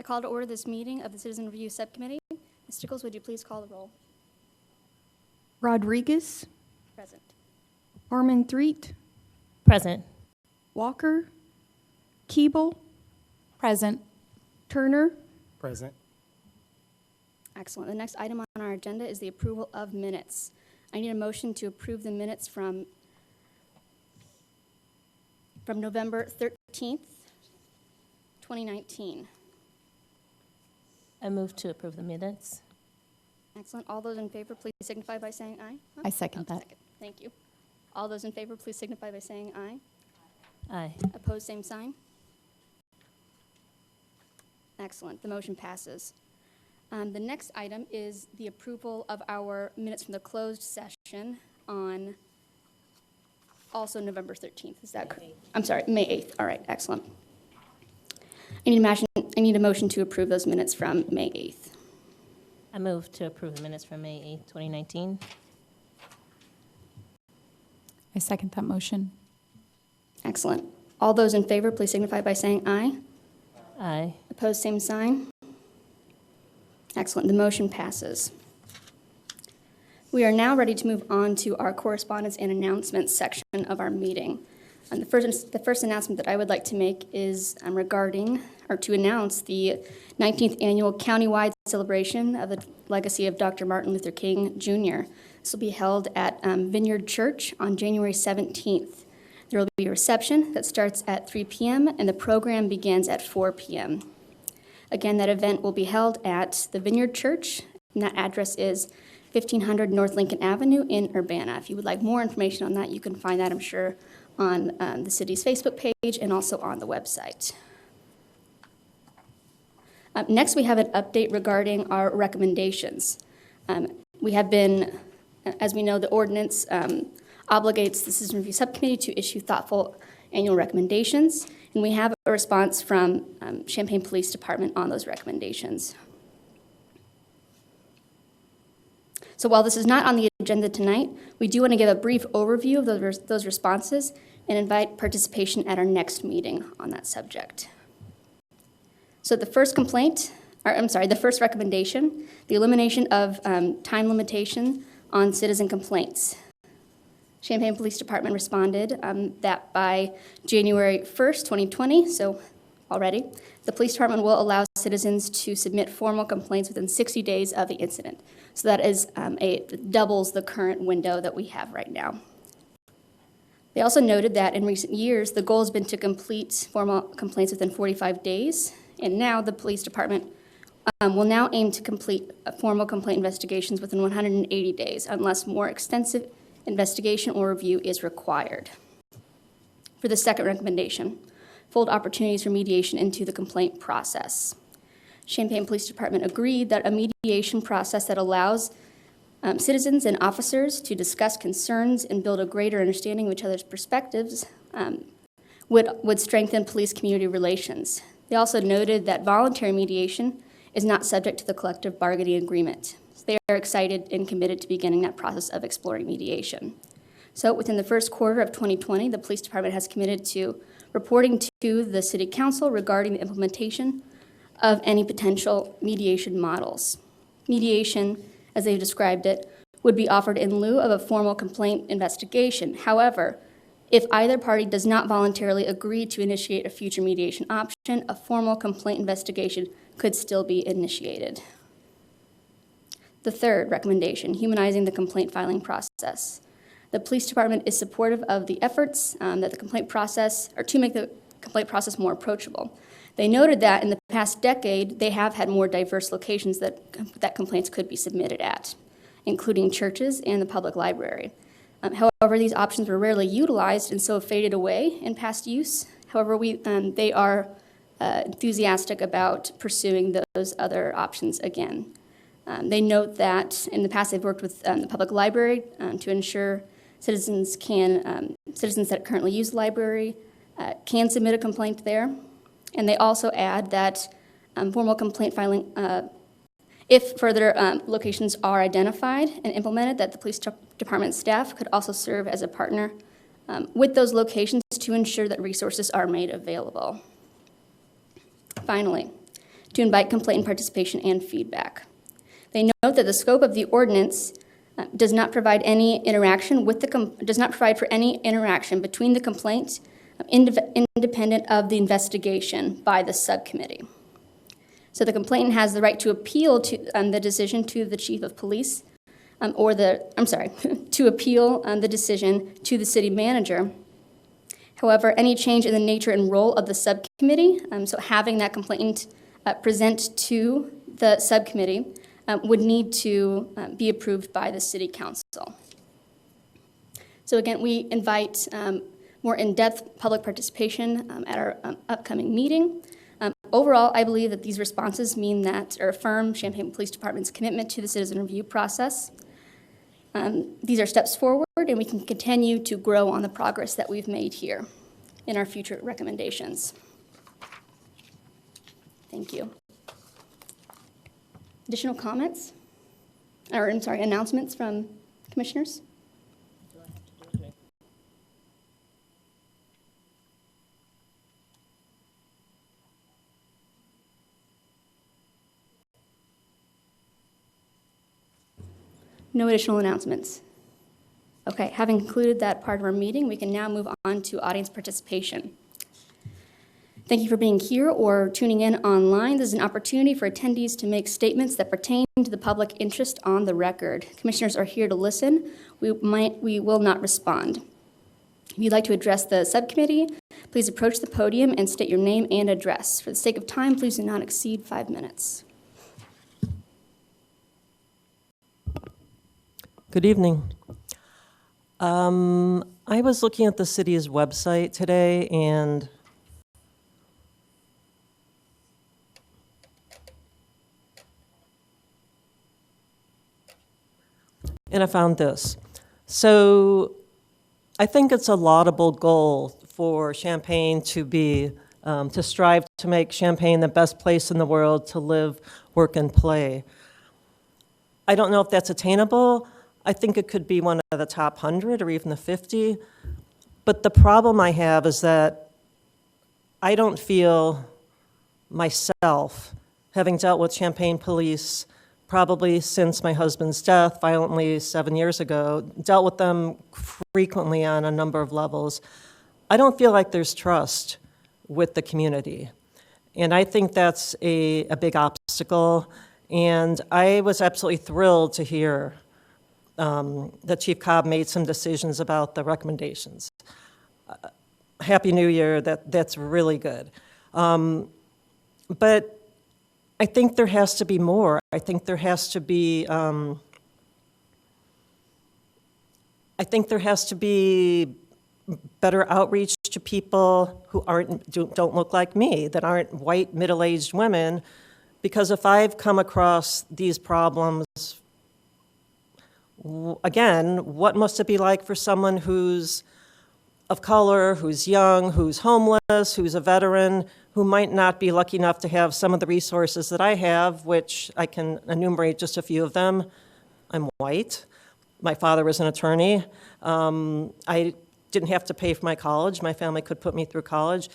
call to order this meeting of the Citizen Review Subcommittee. Ms. Stickles, would you please call the roll? Rodriguez, Present. Harmon Threet, Present. Walker, Keeble, Present. Turner, Present. Excellent. The next item on our agenda is the approval of minutes. I need a motion to approve the minutes from November 13th, 2019. I move to approve the minutes. Excellent. All those in favor, please signify by saying aye. Oh, I second that. Thank you. All those in favor, please signify by saying aye. Aye. Opposed, same sign. Excellent. The motion passes. The next item is the approval of our minutes from the closed session on also November 13th. Is that correct? I'm sorry, May 8th. All right, excellent. I need a motion to approve those minutes from May 8th. I move to approve the minutes from May 8th, 2019. I second that motion. Excellent. All those in favor, please signify by saying aye. Aye. Opposed, same sign. Excellent. The motion passes. We are now ready to move on to our correspondence and announcements section of our meeting. And the first announcement that I would like to make is to announce the 19th annual countywide celebration of the legacy of Dr. Martin Luther King Jr. This will be held at Vineyard Church on January 17th. There will be a reception that starts at 3 p.m. and the program begins at 4 p.m. Again, that event will be held at the Vineyard Church, and that address is 1500 North Lincoln Avenue in Urbana. If you would like more information on that, you can find that, I'm sure, on the city's Facebook page and also on the website. Next, we have an update regarding our recommendations. We have been, as we know, the ordinance obligates the Citizen Review Subcommittee to issue thoughtful annual recommendations, and we have a response from Champaign Police Department on those recommendations. So while this is not on the agenda tonight, we do want to give a brief overview of those responses and invite participation at our next meeting on that subject. So the first recommendation, the elimination of time limitation on citizen complaints. Champaign Police Department responded that by January 1st, 2020, so already, the police department will allow citizens to submit formal complaints within 60 days of the incident. So that is it doubles the current window that we have right now. They also noted that in recent years, the goal has been to complete formal complaints within 45 days, and now the police department will now aim to complete formal complaint investigations within 180 days, unless more extensive investigation or review is required. For the second recommendation, fold opportunities for mediation into the complaint process. Champaign Police Department agreed that a mediation process that allows citizens and officers to discuss concerns and build a greater understanding of each other's perspectives would strengthen police community relations. They also noted that voluntary mediation is not subject to the collective bargaining agreement. So they are excited and committed to beginning that process of exploring mediation. So within the first quarter of 2020, the police department has committed to reporting to the city council regarding the implementation of any potential mediation models. Mediation, as they've described it, would be offered in lieu of a formal complaint investigation. However, if either party does not voluntarily agree to initiate a future mediation option, a formal complaint investigation could still be initiated. The third recommendation, humanizing the complaint filing process. The police department is supportive of the efforts to make the complaint process more approachable. They noted that in the past decade, they have had more diverse locations that complaints could be submitted at, including churches and the public library. However, these options were rarely utilized and so have faded away in past use. However, they are enthusiastic about pursuing those other options again. They note that in the past they've worked with the public library to ensure citizens that currently use the library can submit a complaint there. And they also add that formal complaint filing, if further locations are identified and implemented, that the police department staff could also serve as a partner with those locations to ensure that resources are made available. Finally, to invite complainant participation and feedback. They note that the scope of the ordinance does not provide for any interaction between the complaint independent of the investigation by the subcommittee. So the complainant has the right to appeal to the decision to the chief of police, to appeal the decision to the city manager. However, any change in the nature and role of the subcommittee, so having that complainant present to the subcommittee, would need to be approved by the city council. So again, we invite more in-depth public participation at our upcoming meeting. Overall, I believe that these responses mean that, or affirm Champaign Police Department's commitment to the citizen review process. These are steps forward, and we can continue to grow on the progress that we've made here in our future recommendations. Thank you. Additional comments? Announcements from commissioners? No additional announcements. Okay, having concluded that part of our meeting, we can now move on to audience participation. Thank you for being here or tuning in online. This is an opportunity for attendees to make statements that pertain to the public interest on the record. Commissioners are here to listen. We will not respond. If you'd like to address the subcommittee, please approach the podium and state your name and address. For the sake of time, please do not exceed 5 minutes. Good evening. I was looking at the city's website today, and I found this. So I think it's a laudable goal for Champaign to be, to strive to make Champaign the best place in the world to live, work, and play. I don't know if that's attainable. I think it could be one of the top 100 or even the 50. But the problem I have is that I don't feel myself, having dealt with Champaign police probably since my husband's death violently 7 years ago, dealt with them frequently on a number of levels. I don't feel like there's trust with the community. And I think that's a big obstacle. And I was absolutely thrilled to hear that Chief Cobb made some decisions about the recommendations. Happy New Year, that's really good. But I think there has to be more. I think there has to be better outreach to people who don't look like me, that aren't white middle-aged women, because if I've come across these problems, again, what must it be like for someone who's of color, who's young, who's homeless, who's a veteran, who might not be lucky enough to have some of the resources that I have, which I can enumerate just a few of them. I'm white. My father was an attorney. I didn't have to pay for my college. My family could put me through college.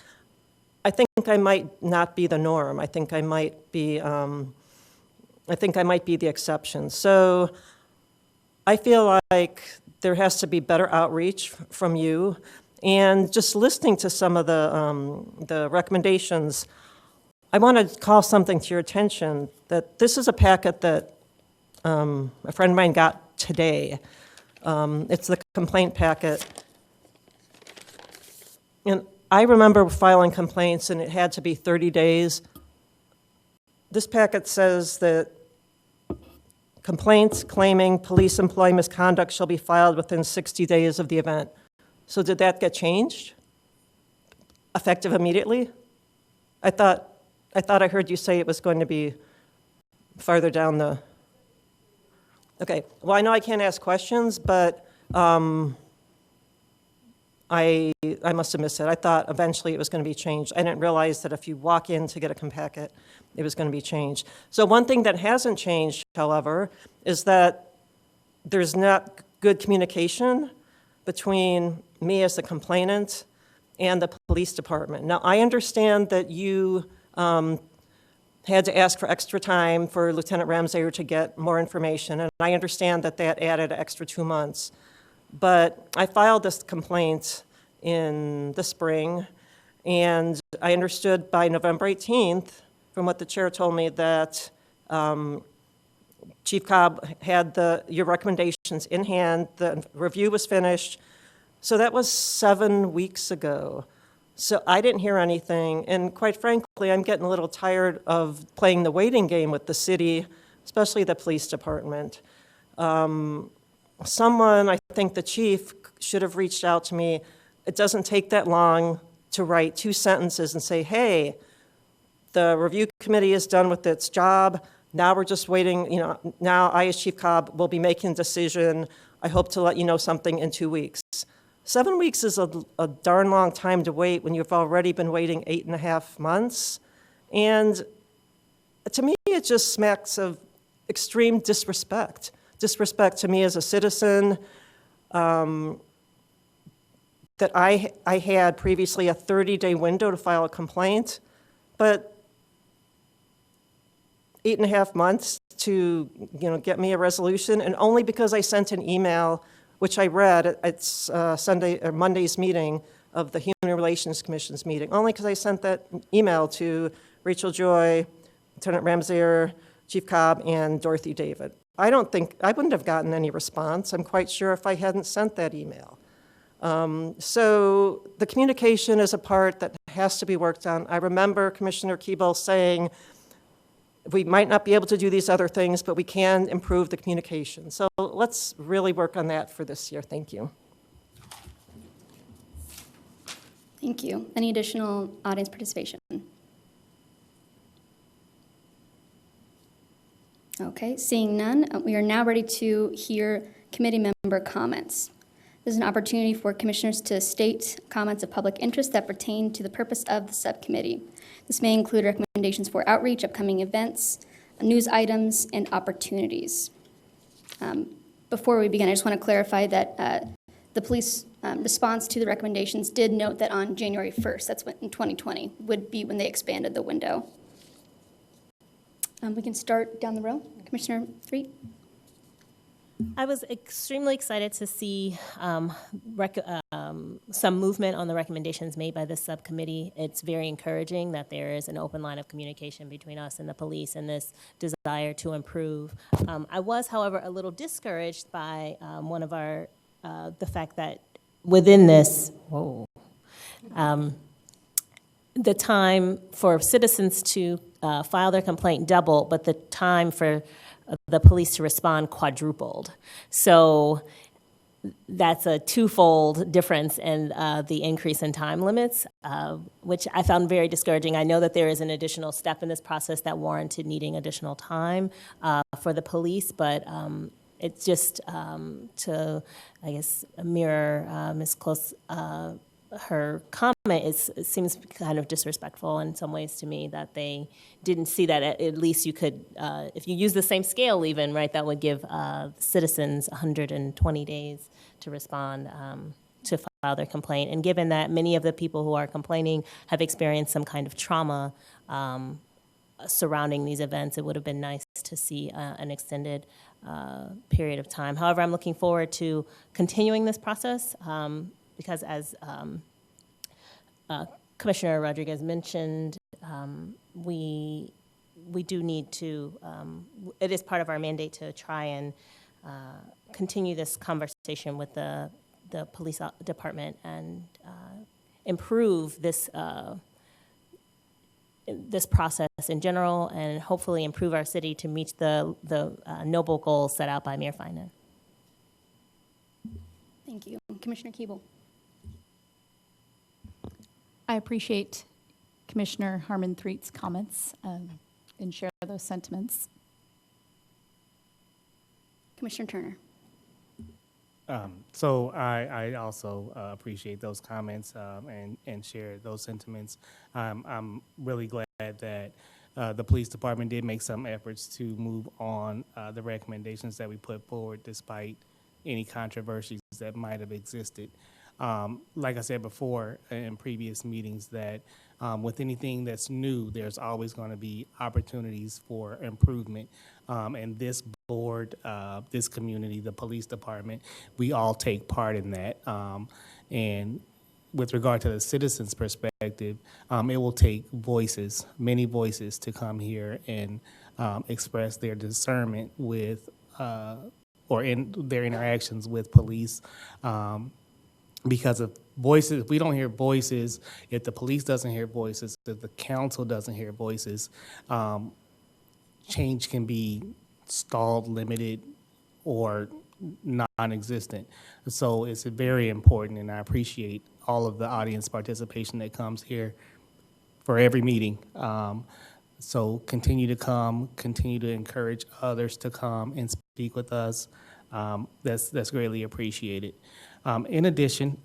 I think I might not be the norm. I think I might be the exception. So I feel like there has to be better outreach from you. And just listening to some of the recommendations, I want to call something to your attention, that this is a packet that a friend of mine got today. It's the complaint packet. And I remember filing complaints, and it had to be 30 days. This packet says that complaints claiming police employee misconduct shall be filed within 60 days of the event. So did that get changed? Effective immediately? I thought I heard you say it was going to be farther down the... Okay, well, I know I can't ask questions, but I must have missed it. I thought eventually it was going to be changed. I didn't realize that if you walk in to get a packet, it was going to be changed. So one thing that hasn't changed, however, is that there's not good communication between me as the complainant and the police department. Now, I understand that you had to ask for extra time for Lieutenant Ramsayer to get more information, and I understand that that added an extra 2 months. But I filed this complaint in the spring, and I understood by November 18th, from what the chair told me, that Chief Cobb had your recommendations in hand, the review was finished. So that was 7 weeks ago. So I didn't hear anything, and quite frankly, I'm getting a little tired of playing the waiting game with the city, especially the police department. Someone, I think the chief, should have reached out to me. It doesn't take that long to write 2 sentences and say, hey, the review committee is done with its job. Now we're just waiting, now I as Chief Cobb will be making a decision. I hope to let you know something in 2 weeks. 7 weeks is a darn long time to wait when you've already been waiting 8.5 months. And to me, it just smacks of extreme disrespect. Disrespect to me as a citizen, that I had previously a 30-day window to file a complaint, but 8.5 months to get me a resolution, and only because I sent an email, which I read at Monday's meeting of the Human Relations Commission's meeting, only because I sent that email to Rachel Joy, Lieutenant Ramsayer, Chief Cobb, and Dorothy David. I wouldn't have gotten any response. I'm quite sure if I hadn't sent that email. So the communication is a part that has to be worked on. I remember Commissioner Keeble saying, we might not be able to do these other things, but we can improve the communication. So let's really work on that for this year. Thank you. Thank you. Any additional audience participation? Okay, seeing none, we are now ready to hear committee member comments. This is an opportunity for commissioners to state comments of public interest that pertain to the purpose of the subcommittee. This may include recommendations for outreach, upcoming events, news items, and opportunities. Before we begin, I just want to clarify that the police response to the recommendations did note that on January 1st, that's when, in 2020, would be when they expanded the window. We can start down the row. Commissioner Threet. I was extremely excited to see some movement on the recommendations made by this subcommittee. It's very encouraging that there is an open line of communication between us and the police and this desire to improve. I was, however, a little discouraged by the fact that within this, the time for citizens to file their complaint doubled, but the time for the police to respond quadrupled. So that's a twofold difference in the increase in time limits, which I found very discouraging. I know that there is an additional step in this process that warranted needing additional time for the police, but it's just to, I guess, mirror Ms. Close, her comment, it seems kind of disrespectful in some ways to me that they didn't see that at least you could, if you use the same scale even, right, that would give citizens 120 days to respond to file their complaint. And given that many of the people who are complaining have experienced some kind of trauma surrounding these events, it would have been nice to see an extended period of time. However, I'm looking forward to continuing this process because as Commissioner Rodriguez mentioned, we do need to, it is part of our mandate to try and continue this conversation with the police department and improve this this process in general and hopefully improve our city to meet the noble goals set out by Mayor Finan. Thank you. Commissioner Keeble. I appreciate Commissioner Harmon Threet's comments and share those sentiments. Commissioner Turner. So I also appreciate those comments and share those sentiments. I'm really glad that the police department did make some efforts to move on the recommendations that we put forward despite any controversies that might have existed. Like I said before in previous meetings, that With anything that's new, there's always going to be opportunities for improvement. And this board, this community, the police department, we all take part in that. And with regard to the citizens' perspective, it will take voices, many voices, to come here and express their discernment with, or in their interactions with police. Because of voices, if we don't hear voices, if the police doesn't hear voices, if the council doesn't hear voices, change can be stalled, limited, or non-existent. So it's very important, and I appreciate all of the audience participation that comes here for every meeting. So continue to come, continue to encourage others to come and speak with us. That's greatly appreciated. In addition,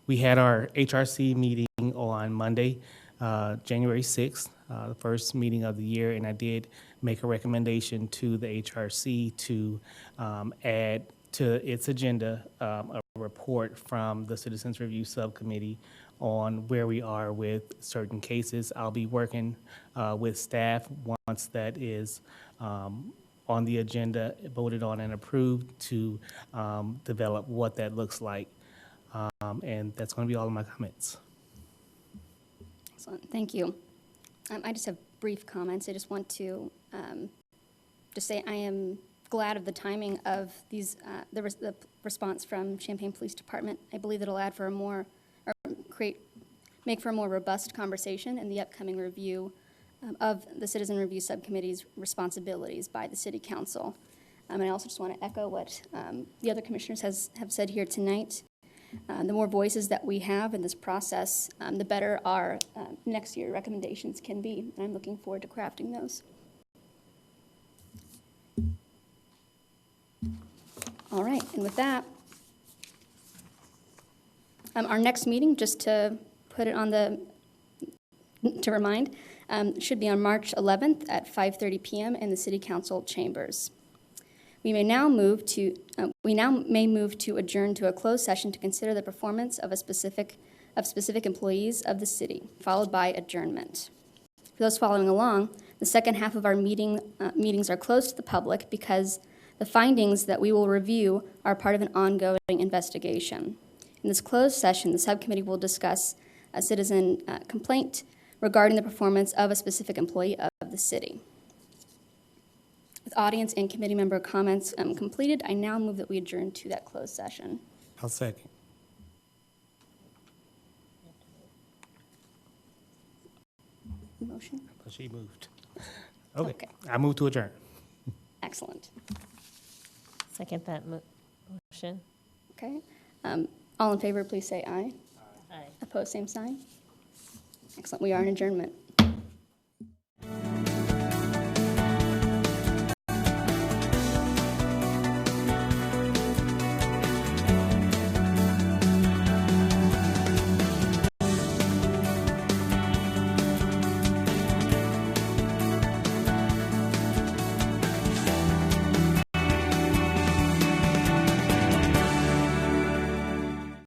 we had our HRC meeting on Monday, January 6th, the first meeting of the year, and I did make a recommendation to the HRC to add to its agenda a report from the Citizens Review Subcommittee on where we are with certain cases. I'll be working with staff once that is on the agenda, voted on and approved, to develop what that looks like. And that's going to be all of my comments. Excellent, thank you. I just have brief comments. I just want to just say I am glad of the timing of these, the response from Champaign Police Department. I believe it'll add for a more, or make for a more robust conversation in the upcoming review of the Citizen Review Subcommittee's responsibilities by the City Council. And I also just want to echo what the other commissioners have said here tonight. The more voices that we have in this process, the better our next year recommendations can be. And I'm looking forward to crafting those. All right, and with that, our next meeting, just to put it on the, to remind, should be on March 11th at 5:30 p.m. in the City Council chambers. We may now move to adjourn to a closed session to consider the performance of specific employees of the city, followed by adjournment. For those following along, the second half of our meetings are closed to the public because the findings that we will review are part of an ongoing investigation. In this closed session, the subcommittee will discuss a citizen complaint regarding the performance of a specific employee of the city. With audience and committee member comments completed, I now move that we adjourn to that closed session. I'll second. Motion? But she moved. Okay. Okay. I move to adjourn. Excellent. Second that motion. Okay. All in favor, please say aye. Aye. Opposed, same sign. Excellent. We are in adjournment.